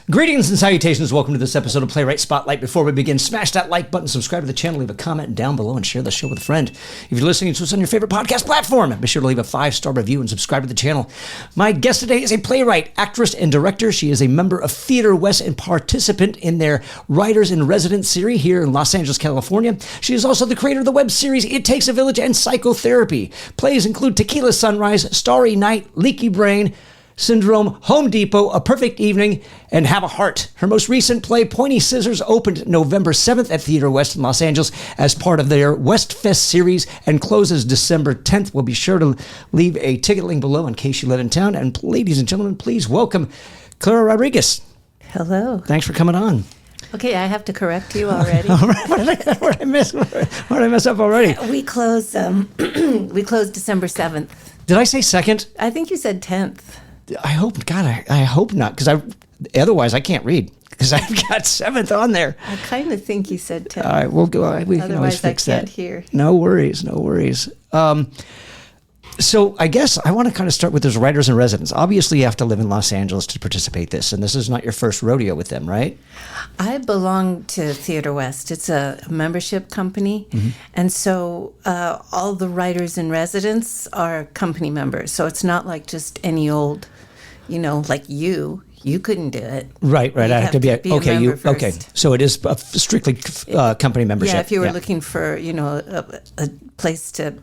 Greetings and salutations. Welcome to this episode of Playwright Spotlight. Before we begin, smash that like button, subscribe to the channel, leave a comment down below, and share the show with a friend. If you're listening to us on your favorite podcast platform, be sure to leave a 5-star review and subscribe to the channel. My guest today is a playwright, actress, and director. She is a member of Theater West and participant in their Writers in Residence series here in Los Angeles, California. She is also the creator of the web series It Takes a Village and Psychotherapy. Plays include Tequila Sunrise, Starry Night, Leaky Brain, Syndrome, Home Depot, A Perfect Evening, and Have a Heart. Her most recent play, Pointy Scissors, opened November 7th at Theater West in Los Angeles as part of their West Fest series and closes December 10th. We'll be sure to leave a ticket link below in case you live in town. And ladies and gentlemen, please welcome Clara Rodriguez. Hello. Thanks for coming on. Okay, I have to correct you already. All right. What did I mess up already? We close December 7th. Did I say 2nd? I think you said 10th. I hope, God, I hope not, because otherwise I can't read, because I've got 7th on there. I kind of think you said 10th. All right, we'll go. We can always fix that. I can't hear. No worries. So I guess I want to kind of start with those writers in residence. Obviously, you have to live in Los Angeles to participate in this, and this is not your first rodeo with them, right? I belong to Theater West. It's a membership company, and so all the writers in residence are company members. So it's not like just any old, like you. You couldn't do it. Right. I have to be a member first. Okay. So it is strictly company membership. Yeah, if you were looking for, a place to,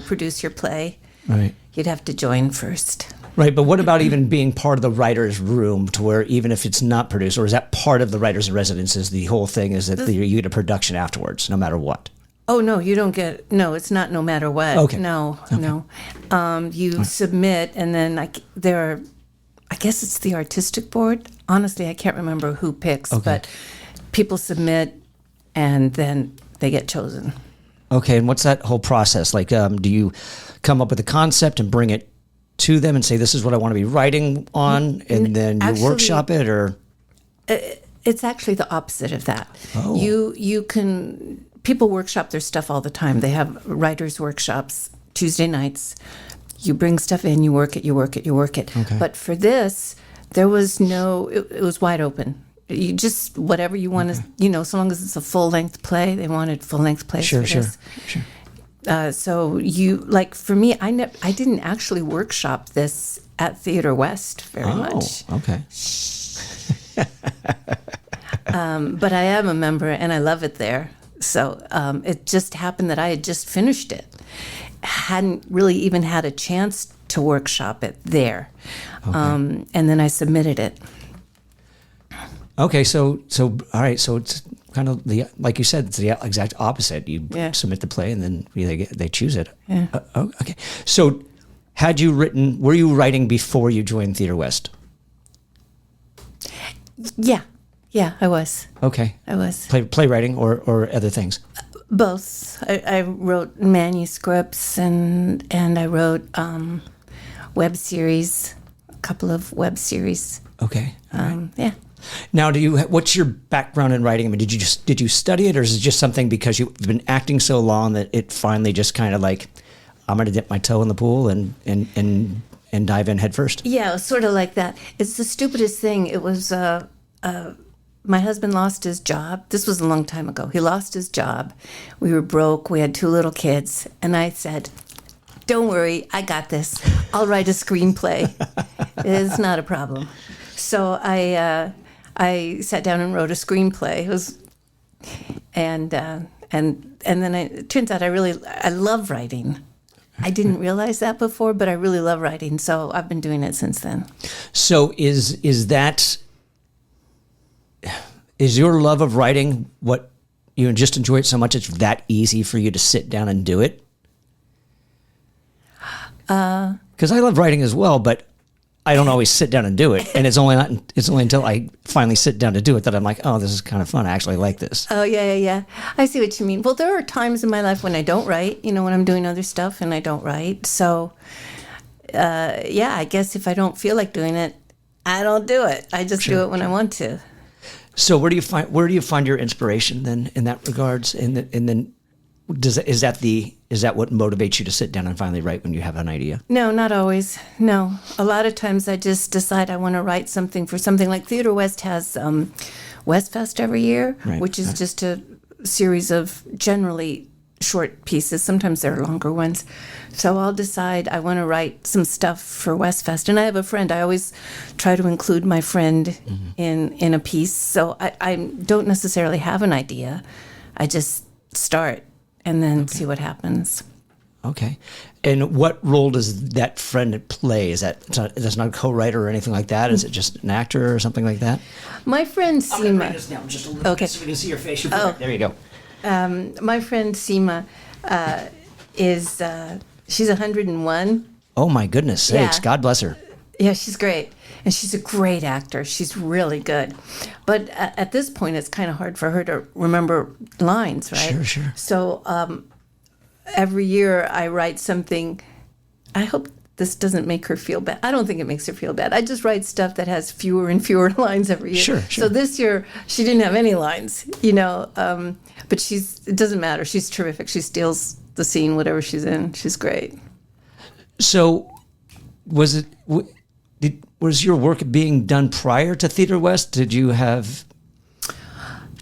produce your play. Right. You'd have to join first. Right, but what about even being part of the writer's room to where even if it's not produced, or is that part of the writers in residence, is the whole thing is that you get a production afterwards, no matter what? Oh, no, you don't get, no, it's not no matter what. Okay. No. You submit, and then I guess it's the artistic board. Honestly, I can't remember who picks, but people submit, and then they get chosen. Okay, and what's that whole process? Like, do you come up with a concept and bring it to them and say, this is what I want to be writing on, and then you workshop it, or? It's actually the opposite of that. Oh. People workshop their stuff all the time. They have writers' workshops Tuesday nights. You bring stuff in, you work it. Okay. But for this, there was it was wide open. You just, whatever you want to, so long as it's a full-length play, they wanted full-length plays for this. Sure. So for me, I didn't actually workshop this at Theater West very much. Oh, okay. But I am a member, and I love it there. So it just happened that I had just finished it. Hadn't really even had a chance to workshop it there. Okay. And then I submitted it. Okay, so all right, so it's kind of like you said, it's the exact opposite. You submit the play, and then they choose it. Yeah. Okay. So, were you writing before you joined Theater West? Yeah, I was. Okay. I was. Playwriting or other things? Both. I wrote manuscripts and I wrote web series, a couple of web series. Okay. All right. Yeah. Now, what's your background in writing? I mean, did you study it, or is it just something because you've been acting so long that it finally just kind of like, I'm going to dip my toe in the pool and dive in head first? Yeah, it was sort of like that. It's the stupidest thing. It was my husband lost his job. This was a long time ago. He lost his job. We were broke. We had 2 little kids, and I said, "Don't worry, I got this. I'll write a screenplay. It's not a problem." So I sat down and wrote a screenplay. It was, and then it turns out I love writing. I didn't realize that before, but I really love writing. So I've been doing it since then. So is your love of writing what you just enjoy it so much? It's that easy for you to sit down and do it. Because I love writing as well, but I don't always sit down and do it, and it's only until I finally sit down to do it that I'm like, oh, this is kind of fun. I actually like this. Oh, yeah. I see what you mean. Well, there are times in my life when I don't write, when I'm doing other stuff and I don't write. So, I guess if I don't feel like doing it, I don't do it. I just do it when I want to. So where do you find your inspiration then in that regards? And then is that the is that what motivates you to sit down and finally write when you have an idea? No, not always. No. A lot of times I just decide I want to write something for something. Like Theater West has West Fest every year, Right, which is right. just a series of generally short pieces. Sometimes they're longer ones. So I'll decide I want to write some stuff for West Fest. And I have a friend. I always try to include my friend in a piece. So I don't necessarily have an idea. I just start and then see what happens. Okay. And what role does that friend play? That's not a co-writer or anything like that? Is it just an actor or something like that? My friend I'm going to Seema. write this down just a little Okay. bit so we can see your face. There you go. My friend Seema is she's 101. Oh, my goodness sakes. Yeah. God bless her. Yeah, she's great. And she's a great actor. She's really good. But at this point, it's kind of hard for her to remember lines, right? Sure, sure. So every year I write something. I hope this doesn't make her feel bad. I don't think it makes her feel bad. I just write stuff that has fewer and fewer lines every year. Sure, sure. So this year, she didn't have any lines, but it doesn't matter. She's terrific. She steals the scene, whatever she's in. She's great. So was your work being done prior to Theater West? Did you have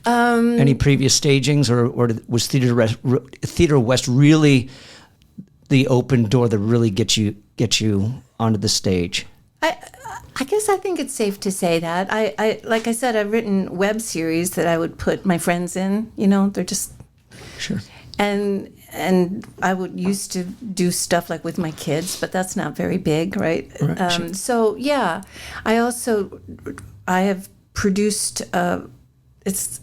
any previous stagings, or was Theater West really the open door that really get you onto the stage? I guess I think it's safe to say that. I like I said, I've written web series that I would put my friends in. They're just Sure. and I would used to do stuff like with my kids, but that's not very big, right? Right, sure. So yeah, I have produced. It's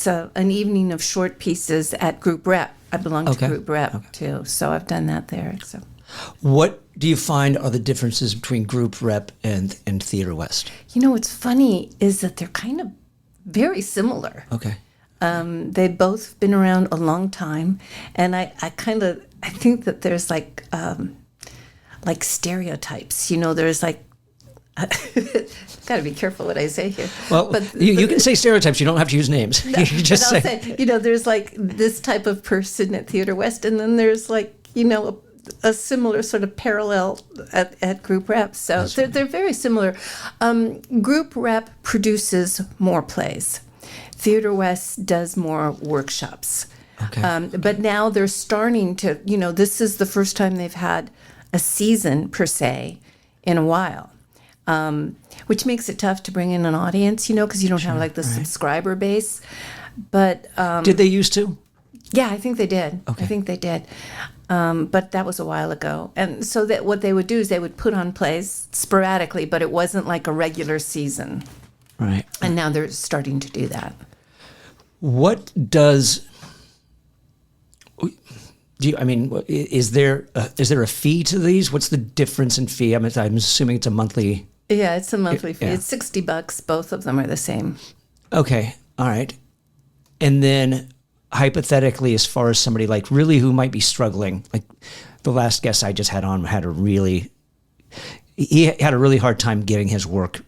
an evening of short pieces at Group Rep. I belong to Okay. Group Rep too, so I've done that there. So What do you find are the differences between Group Rep and Theater West? what's funny is that they're kind of very similar. Okay. They've both been around a long time, and I think that there's like stereotypes. There's like got to be careful what I say here. Well, but you can say stereotypes. You don't have to use names. You can just but I'll say. say, there's like this type of person at Theater West, and then there's like a similar sort of parallel at Group Rep. So they're very similar. Group Rep produces more plays. Theater West does more workshops. Okay. But now they're starting to, this is the first time they've had a season per se in a while, which makes it tough to bring in an audience, because you don't have like the subscriber base. But Did they used to? yeah, I think they did. Okay. I think they did. But that was a while ago. And so that what they would do is they would put on plays sporadically, but it wasn't like a regular season. Right. And now they're starting to do that. What does is there a fee to these? What's the difference in fee? I'm assuming it's a monthly. Yeah, it's a monthly fee. Yeah. It's $60. Both of them are the same. Okay, all right. And then hypothetically, as far as somebody like really who might be struggling, like the last guest I just had on had a really hard time getting his work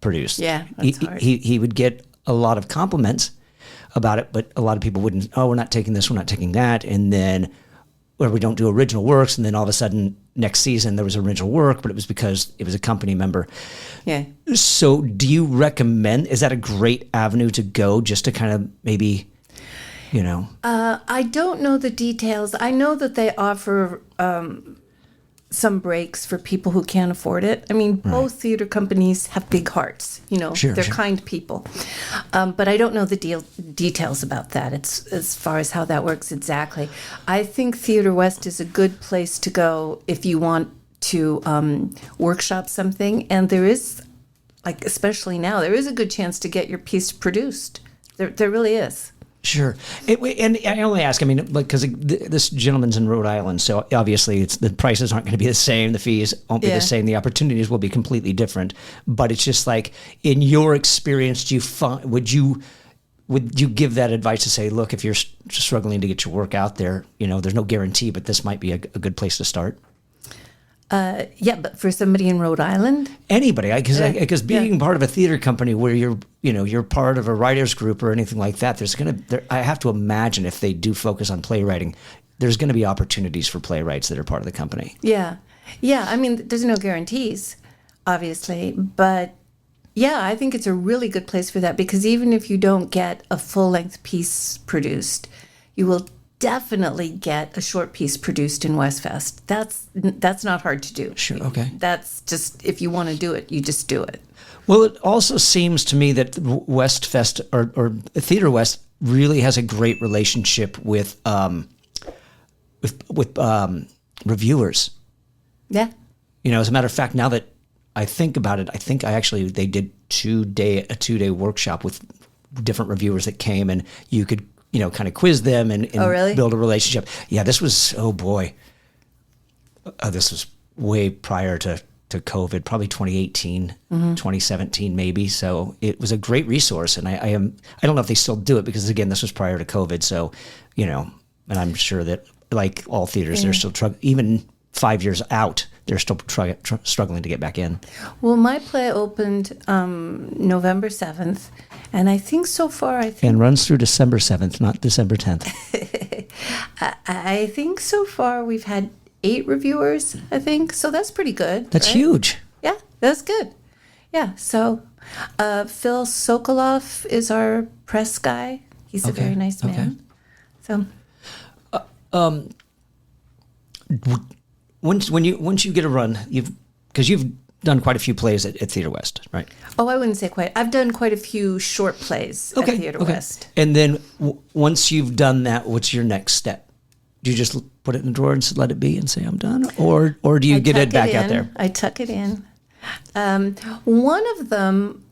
produced. Yeah, that's hard. He would get a lot of compliments about it, but a lot of people wouldn't. Oh, we're not taking this, we're not taking that, and then where we don't do original works, and then all of a sudden next season there was original work, but it was because it was a company member. Yeah. So do you recommend, is that a great avenue to go just to kind of maybe, I don't know the details. I know that they offer some breaks for people who can't afford it. I mean, both theater companies have big hearts. Sure, they're sure. kind people. But I don't know the details about that. It's as far as how that works exactly. I think Theater West is a good place to go if you want to workshop something. And there is, like especially now, there is a good chance to get your piece produced. There really is. Sure. And I only ask, because this gentleman's in Rhode Island, so obviously the prices aren't going to be the same, the fees won't be Yeah. the same, the opportunities will be completely different. But it's just like, in your experience, would you give that advice to say, look, if you're struggling to get your work out there, there's no guarantee, but this might be a good place to start? Yeah, but for somebody in Rhode Island, Anybody, because being Yeah. part of a theater company where you're part of a writers group or anything like that, I have to imagine if they do focus on playwriting, there's going to be opportunities for playwrights that are part of the company. Yeah. Yeah. I mean, there's no guarantees, obviously, but yeah, I think it's a really good place for that, because even if you don't get a full-length piece produced, you will definitely get a short piece produced in Westfest. That's not hard to do. Sure, okay. That's just, if you want to do it, you just do it. Well, it also seems to me that Westfest or Theater West really has a great relationship with reviewers. Yeah. You know, as a matter of fact, now that I think about it, I think they did a 2-day workshop with different reviewers that came, and you could, you know, kind of quiz them and Oh, really? build a relationship. Yeah, this was, oh boy. This was way prior to COVID, probably 2018, 2017 maybe. So it was a great resource, and I don't know if they still do it, because again, this was prior to COVID. So, you know, and I'm sure that like all theaters, they're still even 5 years out, they're still struggling to get back in. Well, my play opened November 7th, and I think so far, And runs through December 7th, not December 10th. I think so far we've had 8 reviewers, I think. So that's pretty good. That's right? huge. Yeah, that's good. Yeah, so Phil Sokoloff is our press guy. He's a very nice man. So once you get a run, because you've done quite a few plays at Theater West, right? I wouldn't say quite. I've done quite a few short plays at Theater West. And then once you've done that, what's your next step? Do you just put it in the drawer and let it be and say I'm done, or do you get it back out there? I tuck it in. One of them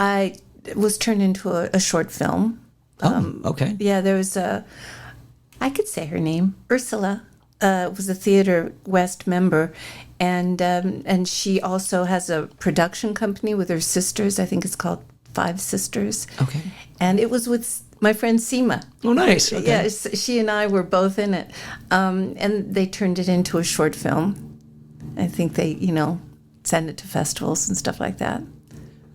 was turned into a short film. Okay. Yeah, there was I could say her name, Ursula. Was a Theater West member, and she also has a production company with her sisters. I think it's called Five Sisters. Okay. And it was with my friend Seema. Oh, nice. Okay. Yeah, she and I were both in it, and they turned it into a short film. I think they, send it to festivals and stuff like that.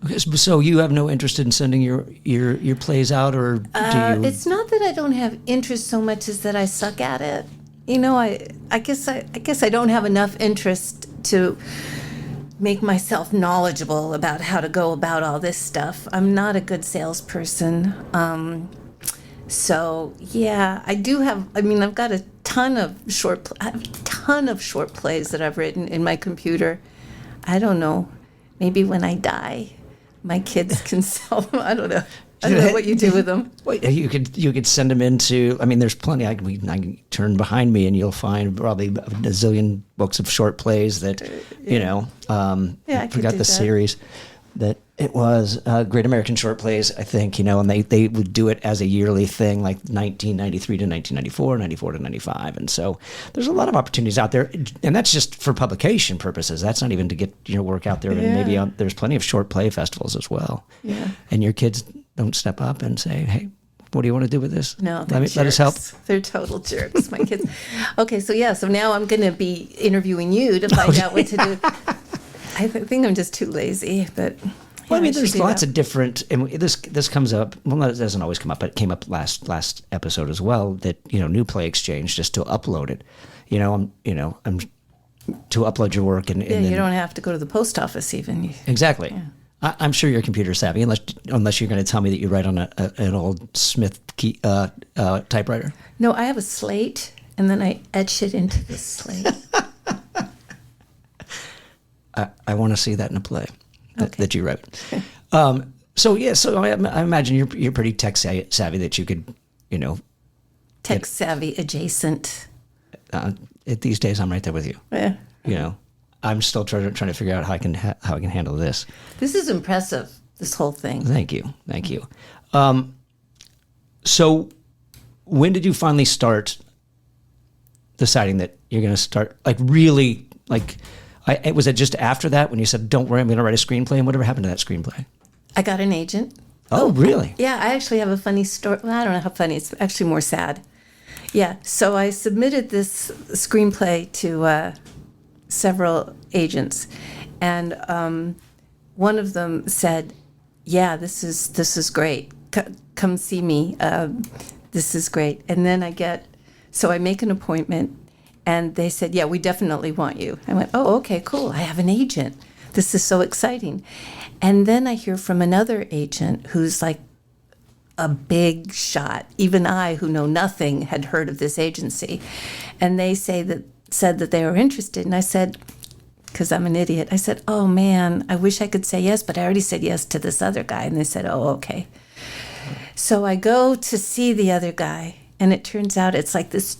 Okay, so you have no interest in sending your plays out, or do you? It's not that I don't have interest so much as that I suck at it. I guess I don't have enough interest to make myself knowledgeable about how to go about all this stuff. I'm not a good salesperson. So yeah, I've got a ton of short plays that I've written in my computer. I don't know. Maybe when I die, my kids can sell them. I don't know. I don't know what you do with them. Well, you could send them into. I mean, there's plenty. I can turn behind me, and you'll find probably a zillion books of short plays that, I forgot the series. That it was Great American Short Plays, I think, and they would do it as a yearly thing, like 1993 to 1994, 94 to 95, and so there's a lot of opportunities out there, and that's just for publication purposes. That's not even to get your work out there, and maybe there's plenty of short play festivals as well. Yeah, and your kids don't step up and say, "Hey, what do you want to do with this? No, let us help." They're total jerks, my kids. Okay, so now I'm going to be interviewing you to find out what to do. I think I'm just too lazy, but. Well, there's lots of different, and this comes up. Well, it doesn't always come up, but it came up last episode as well. That New Play Exchange, just to upload it. I'm to upload your work, and you don't have to go to the post office even. Exactly. Yeah. I'm sure you're computer savvy, unless you're going to tell me that you write on an old Smith typewriter. No, I have a slate, and then I etch it into the slate. I want to see that in a play. That you wrote. So I imagine you're pretty tech savvy that you could, tech savvy adjacent. These days, I'm right there with you. Yeah. I'm still trying to figure out how I can handle this. This is impressive. This whole thing. Thank you. So, when did you finally start deciding that you're going to start really like? Was it just after that when you said, "Don't worry, I'm going to write a screenplay"? And whatever happened to that screenplay? I got an agent. Oh, really? Yeah, I actually have a funny story. Well, I don't know how funny. It's actually more sad. Yeah, so I submitted this screenplay to several agents, and one of them said, "Yeah, this is great. Come see me. This is great." And then I make an appointment. And they said, yeah, we definitely want you. I went, oh, okay, cool. I have an agent. This is so exciting. And then I hear from another agent who's like a big shot. Even I, who know nothing, had heard of this agency. And they said that they were interested. And I said, because I'm an idiot, I said, oh man, I wish I could say yes, but I already said yes to this other guy. And they said, oh, okay. So I go to see the other guy, and it turns out it's like this,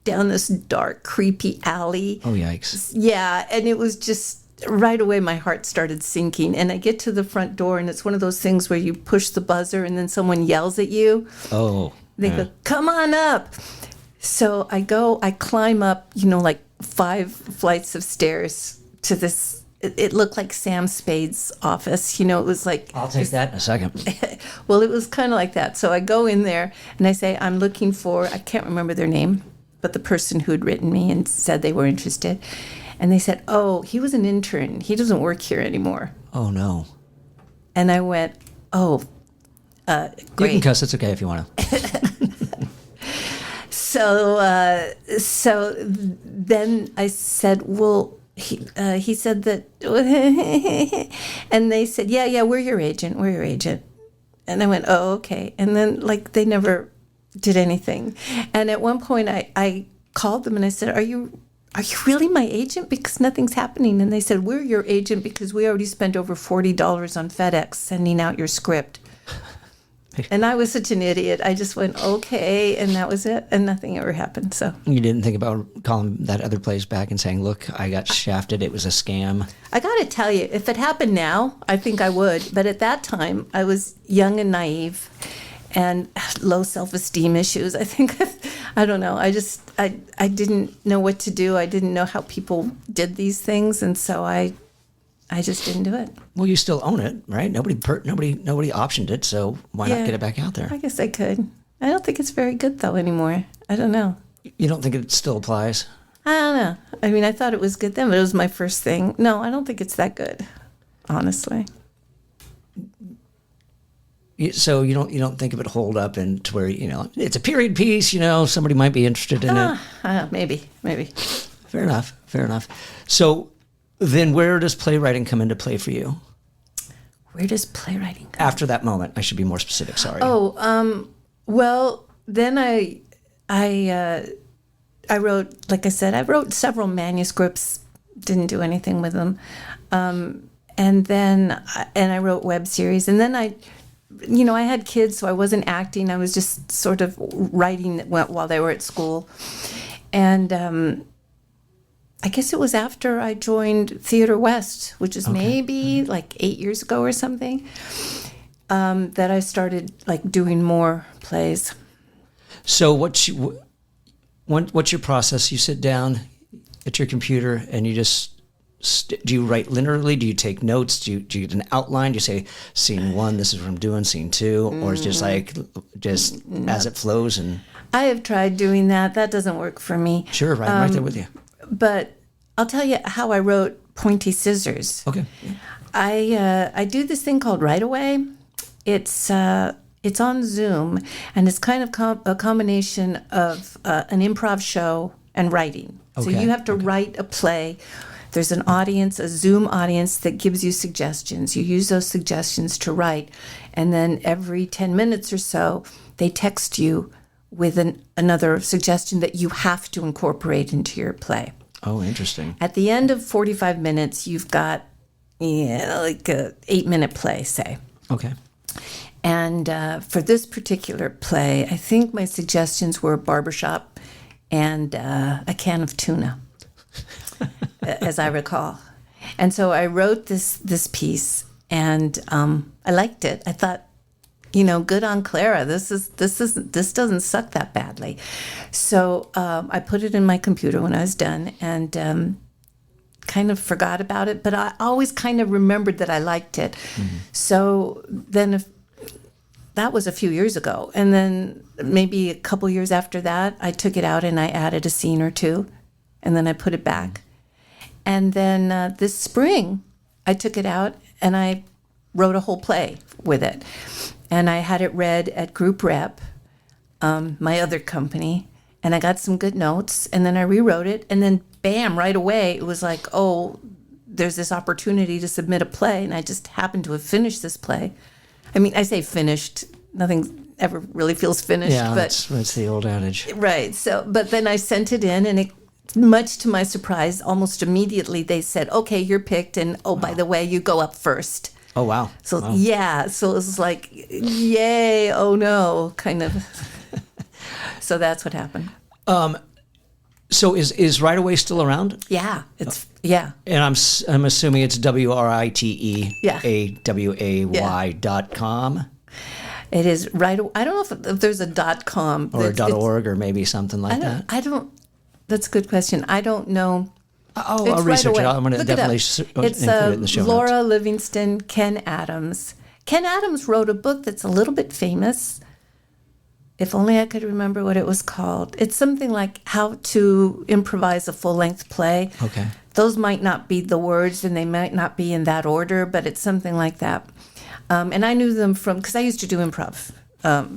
down this dark, creepy alley. Oh, yikes. Yeah, and it was just, right away my heart started sinking. And I get to the front door, and it's one of those things where you push the buzzer and then someone yells at you. Oh. They go, come on up. So I climb up, like 5 flights of stairs to this. It looked like Sam Spade's office. It was like... I'll take that in a second. Well, it was kind of like that. So I go in there and I say, I'm looking for, I can't remember their name, but the person who had written me and said they were interested. And they said, oh, he was an intern. He doesn't work here anymore. Oh, no. And I went, oh, great. You can cuss. It's okay if you want to. So then I said, well, he said that, and they said, yeah, we're your agent. And I went, oh, okay. And then they never did anything. And at one point I called them and I said, are you really my agent? Because nothing's happening. And they said, we're your agent because we already spent over $40 on FedEx sending out your script. And I was such an idiot. I just went, okay, and that was it. And nothing ever happened. So you didn't think about calling that other place back and saying, look, I got shafted. It was a scam. I got to tell you, if it happened now, I think I would. But at that time, I was young and naive and low self-esteem issues. I think, I don't know. I didn't know what to do. I didn't know how people did these things. And so I just didn't do it. Well, you still own it, right? Nobody optioned it, so why not get it back out there? I guess I could. I don't think it's very good, though, anymore. I don't know. You don't think it still applies? I don't know. I mean, I thought it was good then, but it was my first thing. No, I don't think it's that good, honestly. So you don't think it would hold up and to where, it's a period piece, somebody might be interested in it? Maybe. Fair enough. So then where does playwriting come into play for you? Where does playwriting come? After that moment, I should be more specific, sorry. Well, then I wrote, like I said, I wrote several manuscripts, didn't do anything with them. And then I wrote web series. And then I had kids, so I wasn't acting. I was just sort of writing while they were at school. And I guess it was after I joined Theater West, which is maybe 8 years ago or something, that I started doing more plays. So what's your process? You sit down at your computer and you just do you write linearly? Do you take notes? Do you get an outline? Do you say scene 1, this is what I'm doing, scene 2, or it's just as it flows? And I have tried doing that. That doesn't work for me. Sure, right, I'm right there with you. But I'll tell you how I wrote Pointy Scissors. Okay. I do this thing called Right Away. It's on Zoom, and it's kind of a combination of an improv show and writing. So you have to write a play. There's an audience, a Zoom audience that gives you suggestions. You use those suggestions to write, and then every 10 minutes or so, they text you with another suggestion that you have to incorporate into your play. Oh, interesting. At the end of 45 minutes, you've got like a 8-minute play, say. Okay. And for this particular play, I think my suggestions were a barbershop and a can of tuna, as I recall. And so I wrote this piece, and I liked it. I thought, good on Clara. This doesn't suck that badly. So I put it in my computer when I was done, and kind of forgot about it. But I always kind of remembered that I liked it. Mm-hmm. So then, that was a few years ago, and then maybe a couple years after that, I took it out and I added a scene or two, and then I put it back. And then this spring, I took it out and I wrote a whole play with it. And I had it read at Group Rep, my other company, and I got some good notes, and then I rewrote it, and then bam, right away, it was like, oh, there's this opportunity to submit a play, and I just happened to have finished this play. I mean, I say finished, nothing ever really feels finished. Yeah, but that's the old adage. Right. So, but then I sent it in, and it, much to my surprise, almost immediately they said, okay, you're picked, and oh, by the way, you go up first. Oh, wow. So, Wow. yeah, so it was like, yay, oh no, kind of. So that's what happened. So is Right Away still around? Yeah, it's, yeah. And I'm assuming it's WRITE Yeah. AWAY.com It is right. I don't know if there's a .com or It's- .org or maybe something like that. I don't. That's a good question. I don't know. I'll It's research right it. away. I'm going to Look it definitely up. It's include it in the show Laura notes. Livingston, Ken Adams. Ken Adams wrote a book that's a little bit famous. If only I could remember what it was called. It's something like How to Improvise a Full-Length Play. Okay. Those might not be the words, and they might not be in that order, but it's something like that. And I knew them because I used to do improv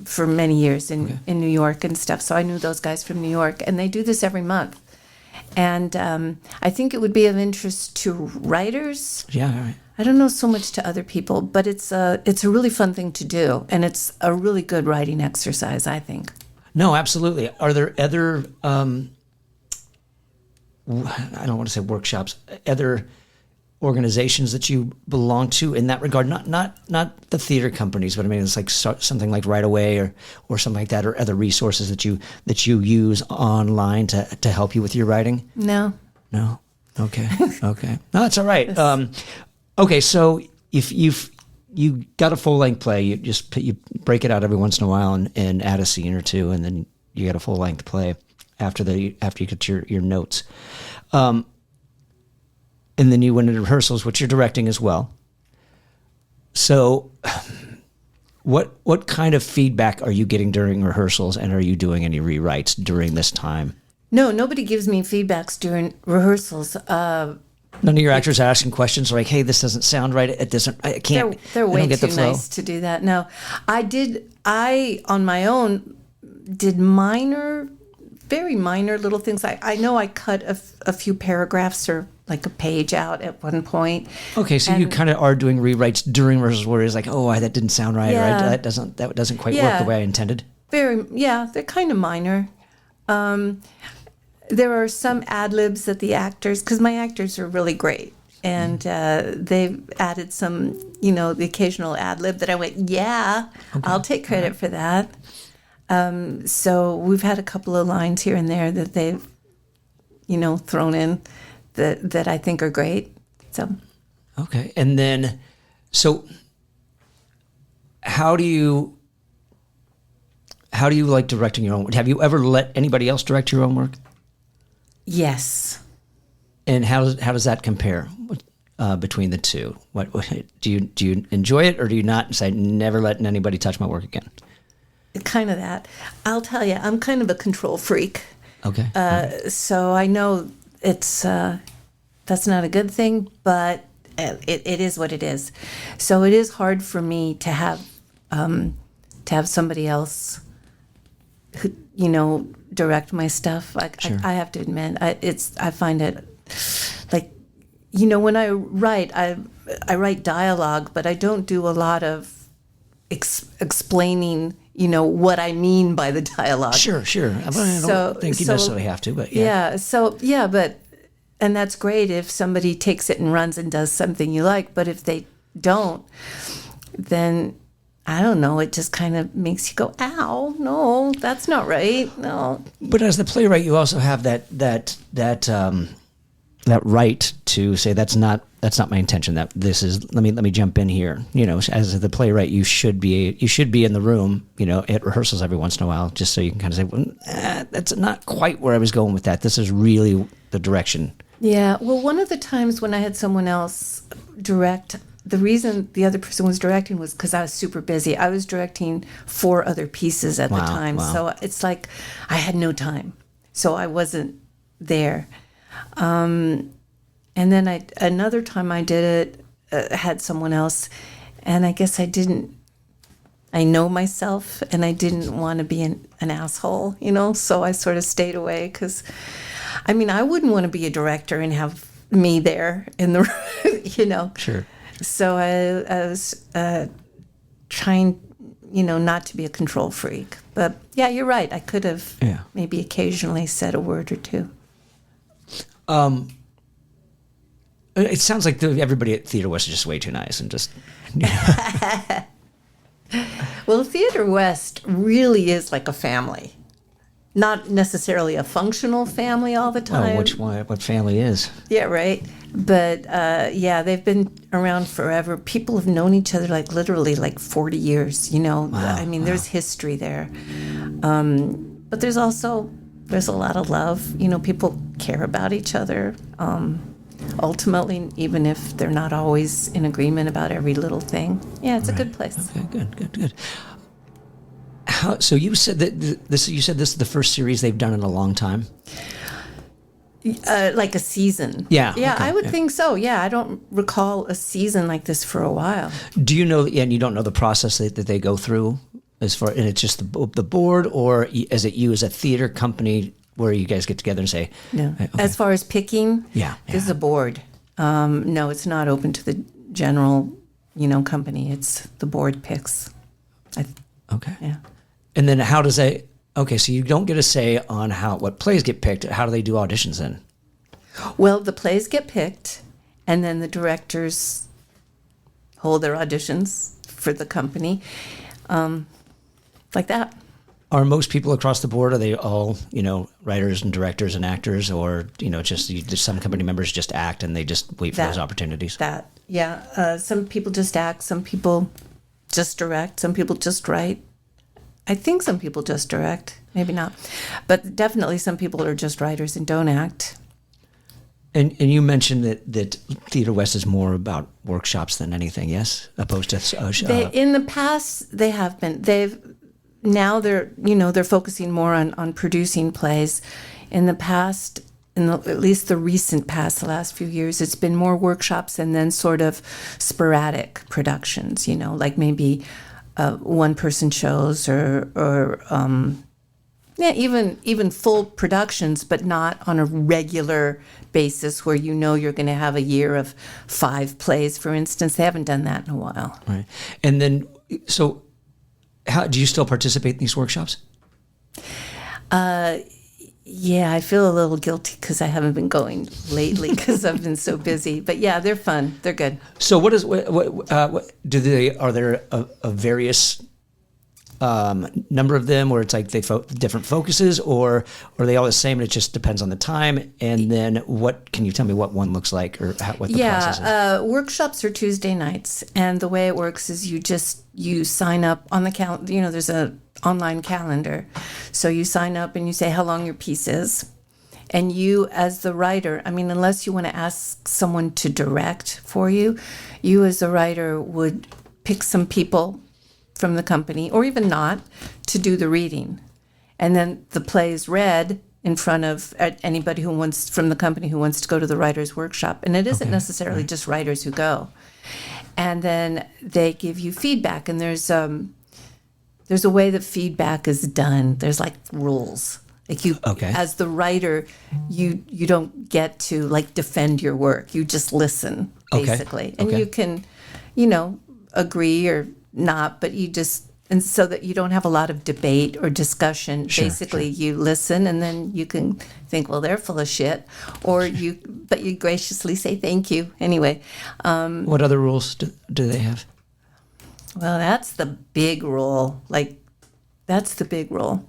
for many years in New York and stuff. So I knew those guys from New York, and they do this every month. And I think it would be of interest to writers. Yeah, all right. I don't know so much to other people, but it's a really fun thing to do, and it's a really good writing exercise, I think. No, absolutely. Are there other, I don't want to say workshops, other organizations that you belong to in that regard? Not the theater companies, but I mean, it's like something like Right Away or something like that, or other resources that you use online to help you with your writing? No. No. Okay. Okay. No, that's all right. Okay. So if you got a full length play, you break it out every once in a while and add a scene or two, and then you get a full length play after you get your notes. And then you went into rehearsals, which you're directing as well. So what kind of feedback are you getting during rehearsals, and are you doing any rewrites during this time? No, nobody gives me feedbacks during rehearsals. None of your actors are asking questions like, "Hey, this doesn't sound right. It doesn't. I can't." They're I way don't get too the flow. nice to do that. No, I on my own did very minor little things. I know I cut a few paragraphs or like a page out at one point. Okay, so you kind of are doing rewrites during rehearsals where it's like, "Oh, that didn't sound right. Yeah. Or that doesn't quite work Yeah. the way I intended." They're kind of minor. There are some ad libs that the actors, because my actors are really great, and they've added some, the occasional ad lib that I went, yeah, I'll take credit for that. So we've had a couple of lines here and there that they've, thrown in that I think are great. So. Okay, and then, so how do you like directing your own work? Have you ever let anybody else direct your own work? Yes. And how does that compare between the two? What do you enjoy it, or do you not say never letting anybody touch my work again? Kind of that. I'll tell you, I'm kind of a control freak. Okay. So I know it's that's not a good thing, but it is what it is. So it is hard for me to have somebody else who direct my stuff. Sure. I have to admit, I find it like when I write, I write dialogue, but I don't do a lot of explaining what I mean by the dialogue. Sure. I don't think you necessarily have to, but yeah. And that's great if somebody takes it and runs and does something you like, but if they don't, then I don't know, it just kind of makes you go, ow, no, that's not right. No. But as the playwright, you also have that right to say that's not my intention. That this is let me jump in here. As the playwright, you should be in the room. At rehearsals every once in a while, just so you can kind of say, well, that's not quite where I was going with that. This is really the direction. Yeah. Well, one of the times when I had someone else direct, the reason the other person was directing was because I was super busy. I was directing 4 other pieces at the time. Wow. So it's like I had no time. So I wasn't there. And then another time I did it, had someone else, and I guess I didn't I know myself, and I didn't want to be an asshole, so I sort of stayed away because, I wouldn't want to be a director and have me there in the, Sure. So I was trying, not to be a control freak. But yeah, you're right. I could have maybe occasionally said a word or two. It sounds like everybody at Theater West is just way too nice and just. Well, Theater West really is like a family. Not necessarily a functional family all the time. What family is? Yeah, right. But they've been around forever. People have known each other literally 40 years. Wow, there's history there. But there's a lot of love. People care about each other. Ultimately, even if they're not always in agreement about every little thing. Yeah, it's a good place. Okay, good. So you said that this is the first series they've done in a long time? Like a season. Yeah. Yeah, okay, I would think so. Yeah, I don't recall a season like this for a while. Do you know, and you don't know the process that they go through and it's just the board, or is it you as a theater company where you guys get together and say? No. Okay. As far as picking, yeah. this is a board. No, it's not open to the general, company. It's the board picks. Okay. Yeah. And then how does so you don't get a say on what plays get picked. How do they do auditions then? Well, the plays get picked, and then the directors hold their auditions for the company, like that. Are most people across the board, are they all, writers and directors and actors, or, just some company members just act and they just wait for those opportunities? Some people just act, some people just direct, some people just write. I think some people just direct, maybe not. But definitely some people are just writers and don't act. And you mentioned that Theater West is more about workshops than anything, yes, opposed to in the past they have been. Now they're focusing more on producing plays. In the past, at least the recent past, the last few years, it's been more workshops and then sort of sporadic productions. Like maybe one-person shows or even full productions, but not on a regular basis where you're going to have a year of 5 plays, for instance. They haven't done that in a while. Right. And then, so how do you still participate in these workshops? Yeah, I feel a little guilty because I haven't been going lately because I've been so busy. But yeah, they're fun. They're good. So what do they? Are there a various number of them where it's like different focuses, or are they all the same and it just depends on the time? And then what can you tell me what one looks like, or what the process is? Workshops are Tuesday nights, and the way it works is you sign up on the calendar. There's a online calendar, so you sign up and you say how long your piece is, and you as the writer, unless you want to ask someone to direct for you as a writer would pick some people from the company, or even not, to do the reading. And then the play is read in front of anybody from the company who wants to go to the writer's workshop. And it isn't necessarily just writers who go. And then they give you feedback, and there's a way that feedback is done. There's rules. As the writer, you don't get to defend your work. You just listen, basically. And you can, agree or not, but and so that you don't have a lot of debate or discussion. Basically, you listen, and then you can think, well, they're full of shit, but you graciously say thank you anyway. What other rules do they have? Well, that's the big rule. That's the big rule.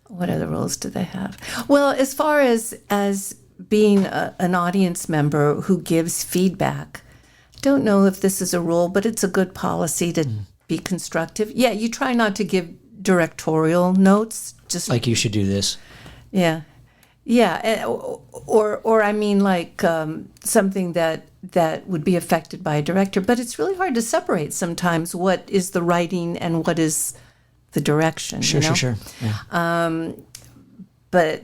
What other rules do they have? Well, as far as being an audience member who gives feedback, don't know if this is a rule, but it's a good policy to be constructive. Yeah, you try not to give directorial notes. Just like you should do this. Yeah, or something that would be affected by a director. But it's really hard to separate sometimes what is the writing and what is the direction. Sure. Yeah. But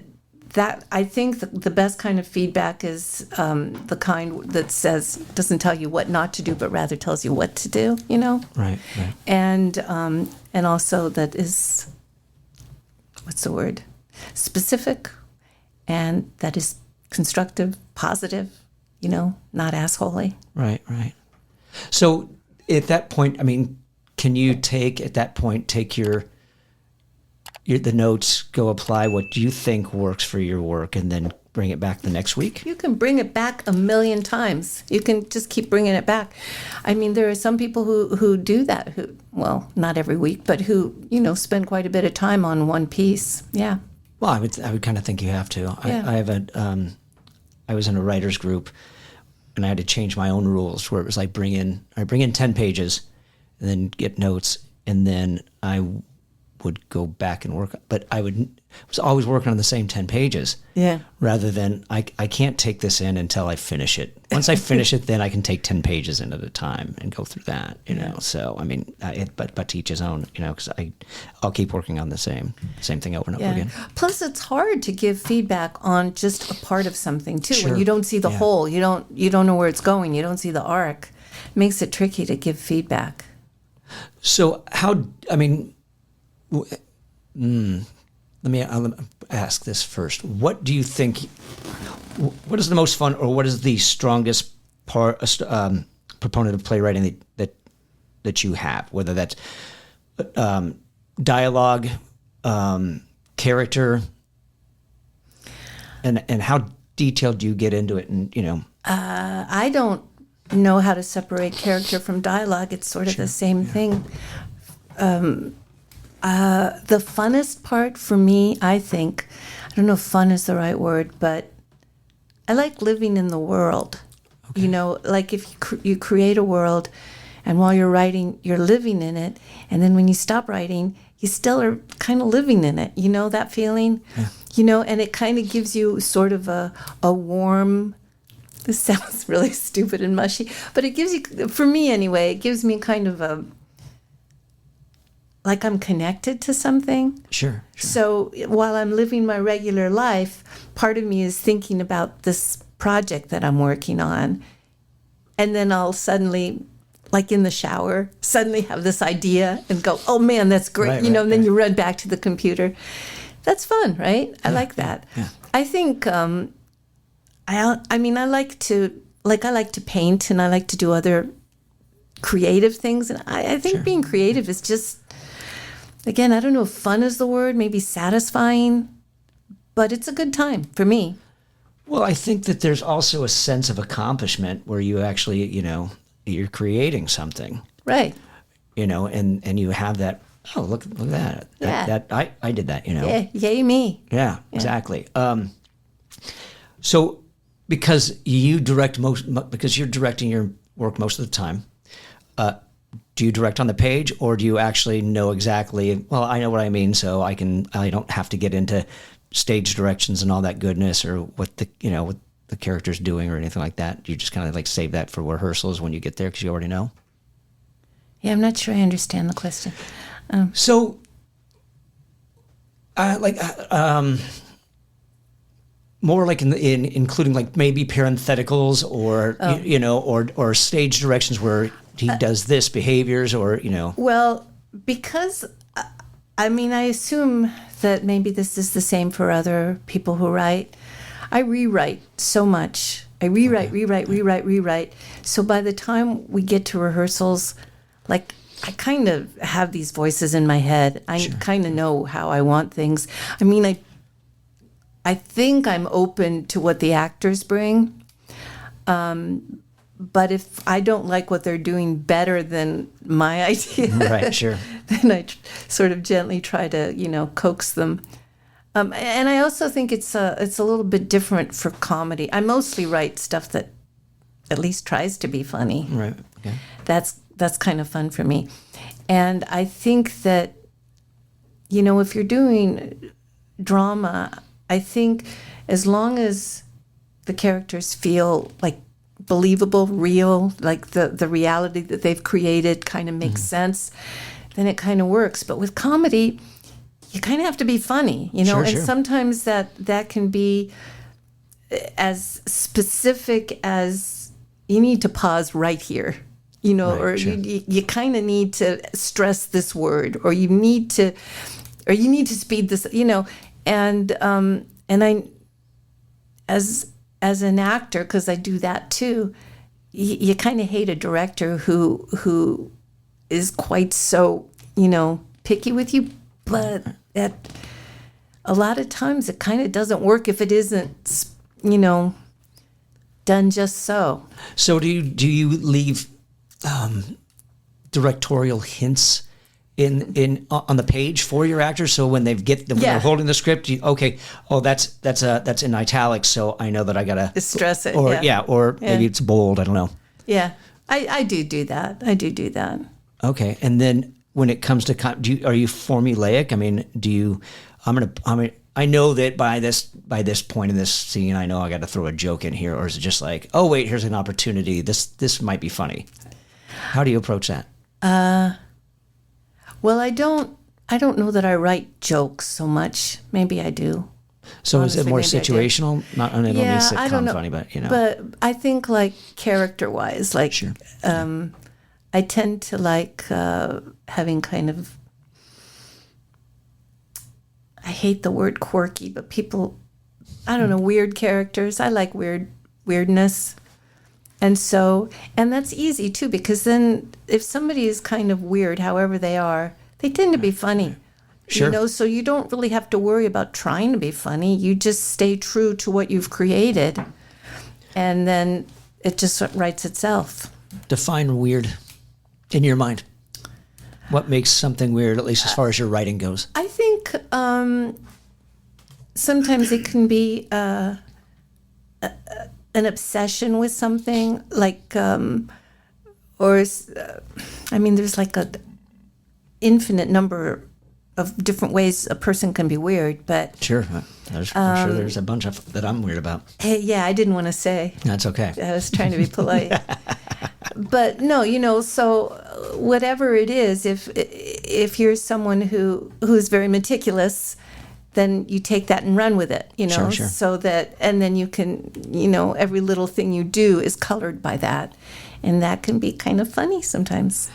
that I think the best kind of feedback is the kind that doesn't tell you what not to do, but rather tells you what to do. Right. And also that is, what's the word? Specific, and that is constructive, positive. Not assholey. Right. So at that point, I mean, can you take your the notes, go apply what you think works for your work, and then bring it back the next week? You can bring it back a million times. You can just keep bringing it back. I mean, there are some people who do that, well, not every week, but who, spend quite a bit of time on one piece. Yeah. Well, I would kind of think you have to. Yeah. I was in a writer's group, and I had to change my own rules where it was like bring in 10 pages and then get notes, and then I would go back and work, but I was always working on the same 10 pages. Yeah. Rather than I can't take this in until I finish it. Once I finish it, then I can take 10 pages in at a time and go through that, So, I mean, but to each his own, because I'll keep working on the same thing over and over again. Plus, it's hard to give feedback on just a part of something too. Sure. When you don't see the whole, you don't know where it's going. You don't see the arc. It makes it tricky to give feedback. So let me ask this first. What do you think? What is the most fun, or what is the strongest proponent of playwriting that you have? Whether that's dialogue, character, and how detailed do you get into it? And I don't know how to separate character from dialogue. It's sort of the same thing. The funnest part for me, I think, I don't know if fun is the right word, but I like living in the world. Okay. Like if you create a world, and while you're writing, you're living in it, and then when you stop writing, you still are kind of living in it. That feeling? Yeah. And it kind of gives you sort of a warm, this sounds really stupid and mushy, but it gives you, for me anyway, it gives me kind of like I'm connected to something. Sure. So while I'm living my regular life, part of me is thinking about this project that I'm working on. And then I'll suddenly, like in the shower, suddenly have this idea and go, oh man, that's great. And then you run back to the computer. That's fun, right? I like that. Yeah. I think, I like to paint, and I like to do other creative things. And I think being creative is just, again, I don't know if fun is the word, maybe satisfying, but it's a good time for me. Well, I think that there's also a sense of accomplishment where you actually, you're creating something. Right. And you have that, oh, look at that. Yeah. I did that, Yeah, yay me. Yeah, exactly. So because you're directing your work most of the time, do you direct on the page, or do you actually know exactly, well, I know what I mean, so I don't have to get into stage directions and all that goodness, or what the character's doing or anything like that? You just kind of like save that for rehearsals when you get there because you already know? Yeah, I'm not sure I understand the question. So, more like in including like maybe parentheticals or or stage directions where he does this behaviors or Well, because I assume that maybe this is the same for other people who write. I rewrite so much. I rewrite. So by the time we get to rehearsals, like I kind of have these voices in my head. I kind of know how I want things. I think I'm open to what the actors bring. But if I don't like what they're doing better than my idea, right, sure, then I sort of gently try to, coax them. And I also think it's a little bit different for comedy. I mostly write stuff that at least tries to be funny. Right. Okay. That's kind of fun for me. And I think that, if you're doing drama, I think as long as the characters feel like believable, real, like the reality that they've created kind of makes sense, then it kind of works. But with comedy, you kind of have to be funny, you know, Sure, and sure. sometimes that can be as specific as you need to pause right here, you know, Right, or sure. you kind of need to stress this word, or you need to speed this, you know, and I, as an actor, because I do that too, you kind of hate a director who is quite so, you know, picky with you, but a lot of times it kind of doesn't work if it isn't, you know, done just so. So do you leave directorial hints in on the page for your actors, so when when they're holding the script, that's in italics, so I know that I gotta Stress it, or yeah. maybe it's bold, I don't know. Yeah, I do that. I do that. Okay, and then when it comes to are you formulaic? I mean, I know that by this point in this scene, I know I got to throw a joke in here, or is it just like, oh wait, here's an opportunity. This might be funny. How do you approach that? Well, I don't know that I write jokes so much. Maybe I do. So is it Honestly, more maybe I do. situational? I don't mean sitcom I don't know. funny, but you know. But I think like character-wise, like Sure. I tend to like having kind of, I hate the word quirky, but people, I don't know, weird characters. I like weirdness. And that's easy too, because then if somebody is kind of weird, however they are, they tend to be funny. Sure. You know, so you don't really have to worry about trying to be funny. You just stay true to what you've created, and then it just writes itself. Define weird in your mind. What makes something weird, at least as far as your writing goes? I think sometimes it can be an obsession with something, like, there's like a infinite number of different ways a person can be weird, but Sure. I'm sure there's a bunch of that I'm weird about. hey, yeah, I didn't want to say. That's okay. I was trying to be polite. But no, you know, so whatever it is, if you're someone who's very meticulous, then you take that and run with it, you know, Sure. so that, and then you can, you know, every little thing you do is colored by that. And that can be kind of funny sometimes.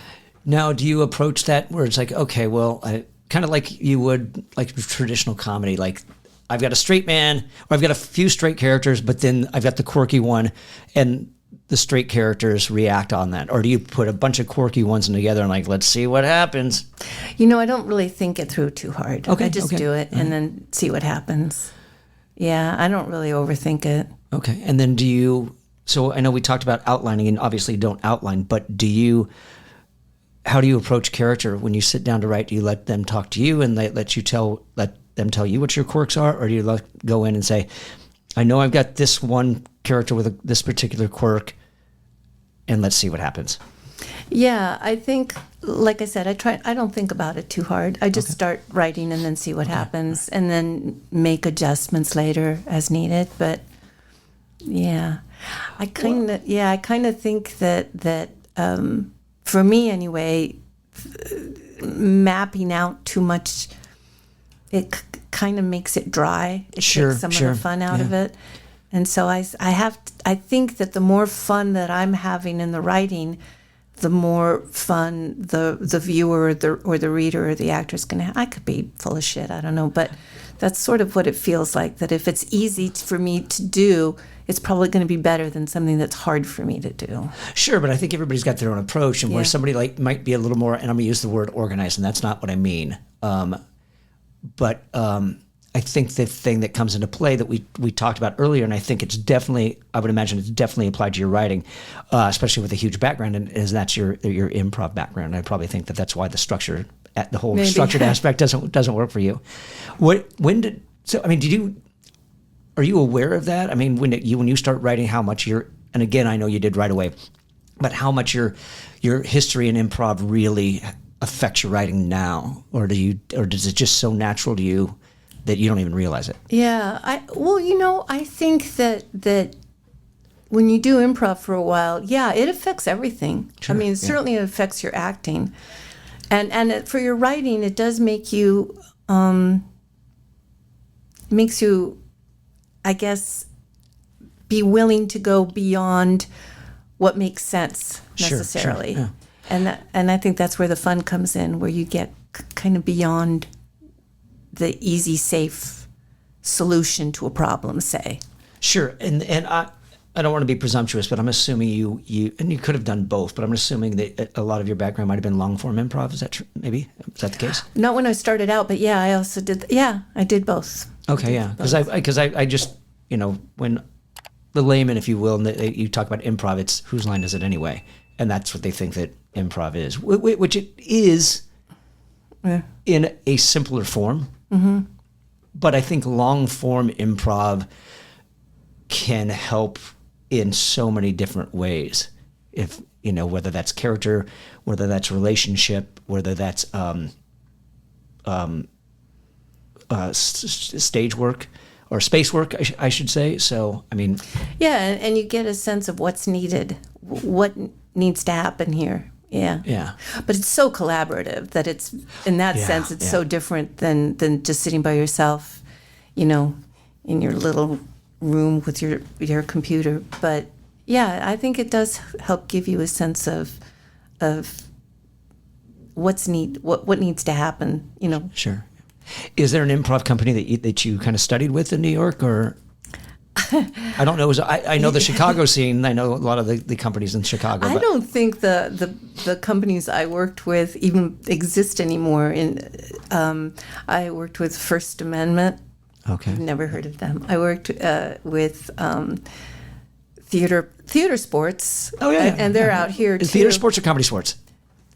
Now, do you approach that where it's like, okay, well, kind of like you would like traditional comedy, like I've got a straight man, or I've got a few straight characters, but then I've got the quirky one, and the straight characters react on that? Or do you put a bunch of quirky ones in together and like, let's see what happens? You know, I don't really think it through too hard. Okay, I just okay. do it and then see what happens. Yeah, I don't really overthink it. Okay. And then so I know we talked about outlining, and obviously you don't outline, but how do you approach character when you sit down to write? Do you let them talk to you and let them tell you what your quirks are? Or do you go in and say, I know I've got this one character with this particular quirk, and let's see what happens? Yeah, I think, like I said, I don't think about it too hard. I just start writing and then see what happens, and then make adjustments later as needed. But yeah, I kind of think that for me anyway, mapping out too much, it kind of makes it dry. It Sure, takes some sure. of the fun out Yeah. of it. And so I think that the more fun that I'm having in the writing, the more fun the viewer or the reader or the actor is going to have. I could be full of shit, I don't know, but that's sort of what it feels like, that if it's easy for me to do, it's probably going to be better than something that's hard for me to do. Sure, but I think everybody's got their own approach, and where Yeah. somebody like might be a little more, and I'm going to use the word organized, and that's not what I mean. But I think the thing that comes into play that we talked about earlier, and I think I would imagine it's definitely applied to your writing, especially with a huge background, and that's your improv background. I probably think that's why the whole Maybe. structured aspect doesn't work for you. Are you aware of that? I mean, when you start writing, how much and again, I know you did right away, but how much your history in improv really affects your writing now, or does it just so natural to you that you don't even realize it? Yeah, I think that when you do improv for a while, yeah, it affects everything. Sure, I mean, yeah. certainly it affects your acting, and for your writing, it does make you makes you, I guess, be willing to go beyond what makes sense necessarily. Sure, And I think that's where the fun comes in, where you get kind of beyond the easy, safe solution to a problem, say. Sure, and I don't want to be presumptuous, but I'm assuming you and you could have done both, but I'm assuming that a lot of your background might have been long form improv. Is that true? Maybe is that the case? Not when I started out, but yeah, I also did. Yeah, I did both. Okay, yeah, because I just when the layman, if you will, and you talk about improv, it's whose line is it anyway, and that's what they think that improv is, which it is in a simpler form. Mm-hmm. But I think long form improv can help in so many different ways. If whether that's character, whether that's relationship, whether that's stage work or space work, I should say. So I mean, yeah, and you get a sense of what's needed, what needs to happen here. Yeah. But it's so collaborative that it's, in that sense, it's so different than just sitting by yourself, in your little room with your computer. But yeah, I think it does help give you a sense of what needs to happen. Sure. Is there an improv company that you kind of studied with in New York, or? I don't know. I know the Chicago scene. I know a lot of the companies in Chicago. I don't think the companies I worked with even exist anymore. I worked with First Amendment. Okay. I've never heard of them. I worked with theater sports. Oh yeah, and they're out here too. Theater sports or comedy sports?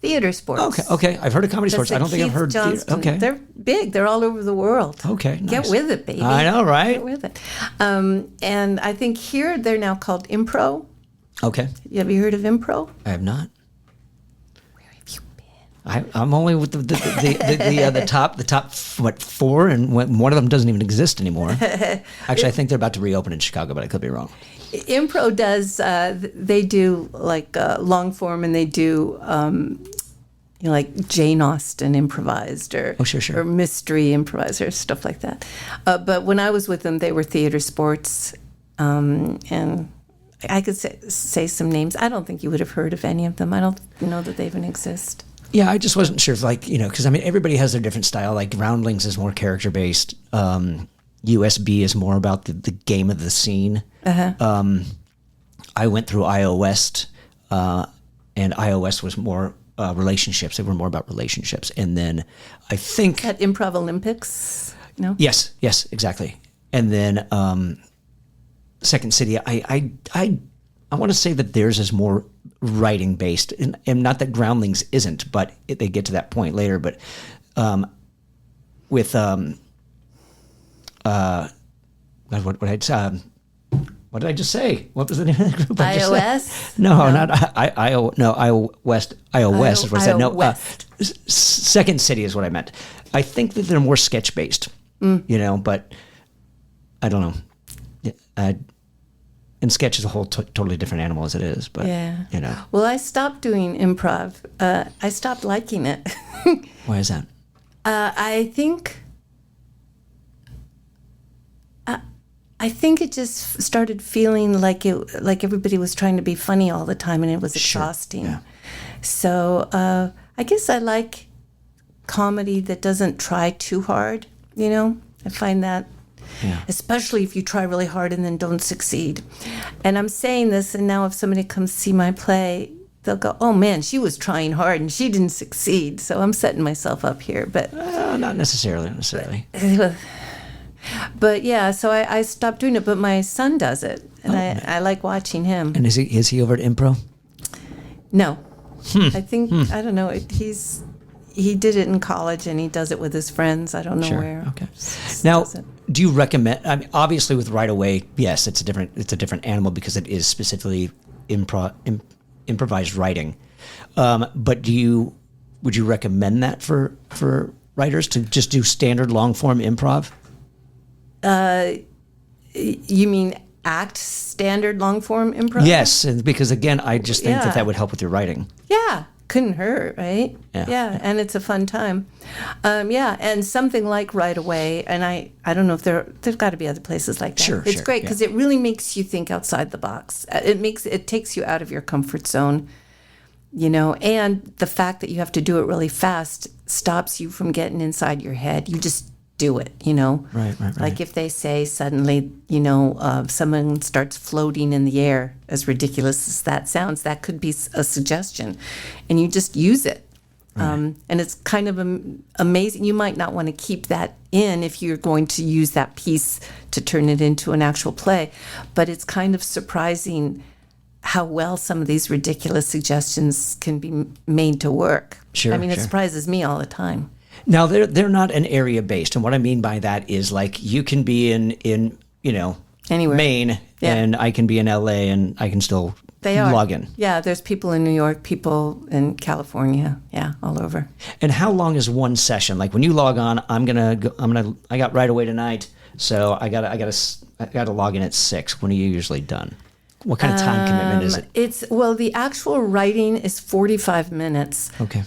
Theater sports. Okay. I've heard of comedy sports. I don't think I've heard. Okay. They're big. They're all over the world. Okay. Nice. Get with it, baby. I know, right? Get with it. And I think here they're now called improv. Okay. Have you heard of improv? I have not. Where have you been? I'm only with the top what 4, and one of them doesn't even exist anymore. Actually, I think they're about to reopen in Chicago, but I could be wrong. Improv does. They do like long form, and they do like Jane Austen improvised, or sure. or mystery improvised, or stuff like that. But when I was with them, they were theater sports, and I could say some names. I don't think you would have heard of any of them. I don't know that they even exist. Yeah, I just wasn't sure if because I mean everybody has their different style. Like Groundlings is more character based. USB is more about the game of the scene. Uh-huh. I went through IO West, and IO West was more relationships. They were more about relationships. And then I think at Improv Olympics. No. Yes, exactly. And then Second City, I want to say that theirs is more writing based, and not that Groundlings isn't, but they get to that point later. But with what did I just say? What was the name of the group? iOS? No, not IO West. iOS is what I said. No, Second City is what I meant. I think that they're more sketch based, but I don't know. And sketch is a whole totally different animal as it is, but Well, I stopped doing improv. I stopped liking it. Why is that? I think it just started feeling like everybody was trying to be funny all the time, and it was exhausting. Yeah. So I guess I like comedy that doesn't try too hard. I find that, especially if you try really hard and then don't succeed. And I'm saying this, and now if somebody comes see my play, they'll go, "Oh man, she was trying hard and she didn't succeed." So I'm setting myself up here, but not necessarily. But yeah, so I stopped doing it, but my son does it, and I like watching him. And is he over at Impro? No, I think I don't know. He did it in college, and he does it with his friends. I don't know where. Okay. Now, do you recommend? I mean, obviously, with Right Away, yes, it's a different animal because it is specifically improvised writing. But would you recommend that for writers to just do standard long form improv? You mean standard long form improv? Yes, and because again, I just think that would help with your writing. couldn't hurt, right? Yeah. And it's a fun time. And something like Right Away, and I don't know if there's got to be other places like that. Sure, it's great because it really makes you think outside the box. It takes you out of your comfort zone, and the fact that you have to do it really fast stops you from getting inside your head. You just do it, Right. Like if they say suddenly, someone starts floating in the air, as ridiculous as that sounds, that could be a suggestion, and you just use it. And it's kind of amazing. You might not want to keep that in if you're going to use that piece to turn it into an actual play, but it's kind of surprising how well some of these ridiculous suggestions can be made to work. Sure, It sure. surprises me all the time. Now they're not an area based, and what I mean by that is like you can be in Anywhere. Maine, Yeah. and I can be in LA, and I can still They are. log in. Yeah, there's people in New York, people in California, all over. And how long is one session? Like when you log on, I got Right Away tonight, so I gotta log in at 6. When are you usually done? What kind of time commitment is it? The actual writing is 45 minutes, Okay.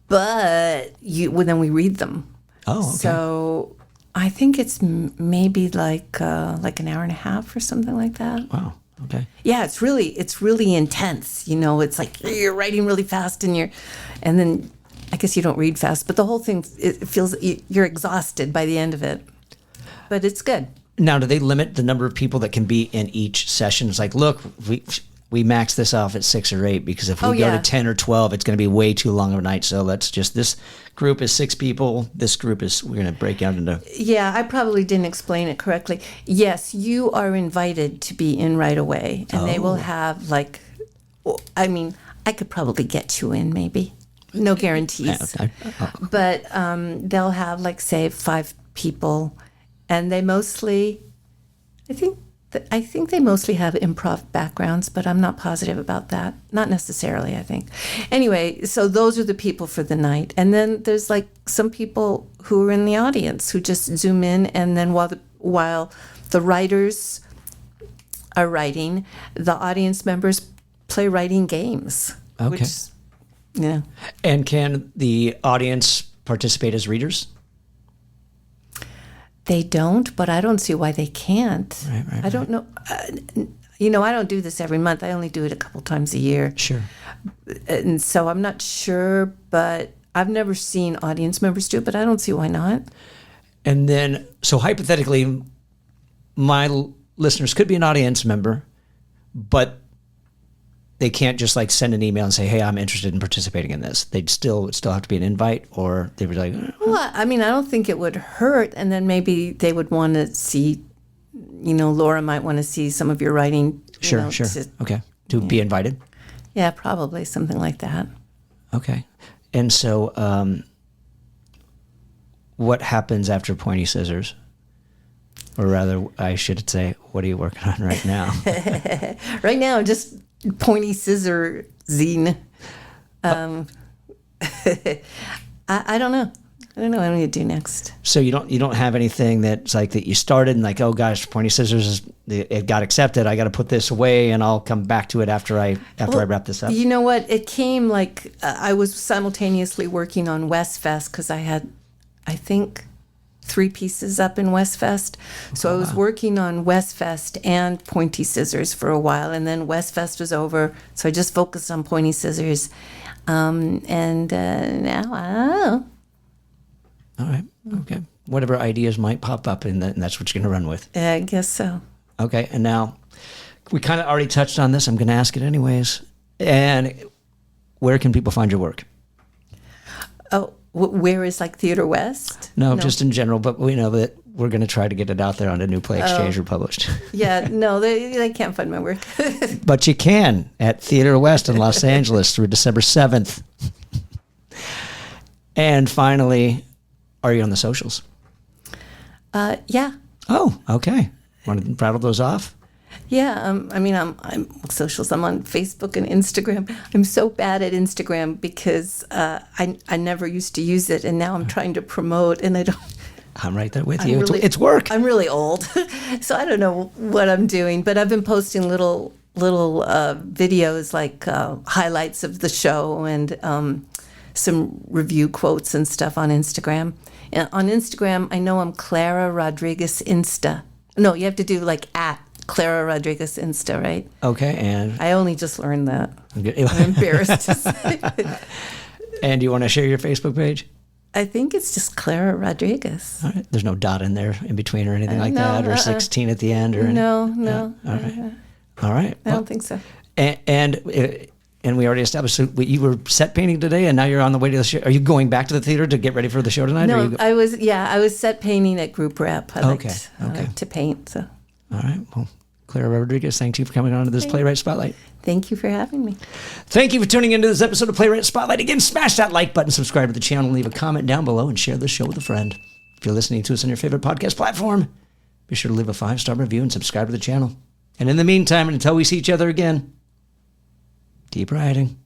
but then we read them. Oh, okay. So I think it's maybe like an hour and a half or something like that. Wow. Okay. Yeah, it's really intense. It's like you're writing really fast, and then I guess you don't read fast, but the whole thing, it feels you're exhausted by the end of it. But it's good. Now, do they limit the number of people that can be in each session? It's like, look, we max this off at 6 or 8 because if we go to 10 or 12, it's going to be way too long of a night. So this group is 6 people. This group we're going to break out into. Yeah, I probably didn't explain it correctly. Yes, you are invited to be in Right Away, and they will have I could probably get you in maybe. No guarantees. But they'll have say 5 people, and they mostly, I think they mostly have improv backgrounds, but I'm not positive about that. Not necessarily, I think. Anyway, so those are the people for the night. And then there's some people who are in the audience who just zoom in, and then while the writers are writing, the audience members play writing games. Okay. Yeah. And can the audience participate as readers? They don't, but I don't see why they can't. Right. I don't know. I don't do this every month. I only do it a couple times a year. Sure. And so I'm not sure, but I've never seen audience members do it, but I don't see why not. And then, so hypothetically, my listeners could be an audience member, but they can't just send an email and say, "Hey, I'm interested in participating in this." They'd still have to be an invite, or they would Well, I don't think it would hurt, and then maybe they would want to see. Laura might want to see some of your writing. Sure. Okay. To be invited. Yeah, probably something like that. Okay. And so, what happens after Pointy Scissors? Or rather, I should say, what are you working on right now? Right now, just Pointy Scissor zine. I don't know. I don't know what I'm going to do next. So you don't have anything that's that you started and oh gosh, Pointy Scissors it got accepted. I got to put this away and I'll come back to it after I wrap this up. You know what? It came I was simultaneously working on Westfest because I had, I think, 3 pieces up in Westfest. So I was working on Westfest and Pointy Scissors for a while, and then Westfest was over, so I just focused on Pointy Scissors. And now, I don't know. All right. Okay. Whatever ideas might pop up, and that's what you're going to run with. I guess so. Okay. And now, we kind of already touched on this. I'm going to ask it anyways. And where can people find your work? Oh, where is Theater West? No, just in general, but we know that we're going to try to get it out there on a new Play Exchange or published. Yeah, no, they can't find my work. But you can at Theater West in Los Angeles through December 7th. And finally, are you on the socials? Yeah. Oh, okay. Want to rattle those off? Yeah, I'm socials. I'm on Facebook and Instagram. I'm so bad at Instagram because I never used to use it, and now I'm trying to promote, and I don't. I'm right there with you. It's work. I'm really old, so I don't know what I'm doing. But I've been posting little little videos, like highlights of the show and some review quotes and stuff on Instagram. And on Instagram, I know I'm Clara Rodriguez Insta. No, you have to do like at Clara Rodriguez Insta, right? Okay, and I only just learned that. I'm I'm embarrassed to say. And do you want to share your Facebook page? I think it's just Clara Rodriguez. All right. There's no dot in there in between or anything like no, that, or 16 at the end, or No. All right. All right. I don't think so. And we already established you were set painting today, and now you're on the way to the show. Are you going back to the theater to get ready for the show tonight? No, I was set painting at group rep. I Okay. like to paint. So. All right. Well, Clara Rodriguez, thank you for coming on to this Playwright Spotlight. Thank you for having me. Thank you for tuning into this episode of Playwright Spotlight. Again, smash that like button, subscribe to the channel, leave a comment down below, and share the show with a friend. If you're listening to us on your favorite podcast platform, be sure to leave a 5-star review and subscribe to the channel. And in the meantime, and until we see each other again, keep writing.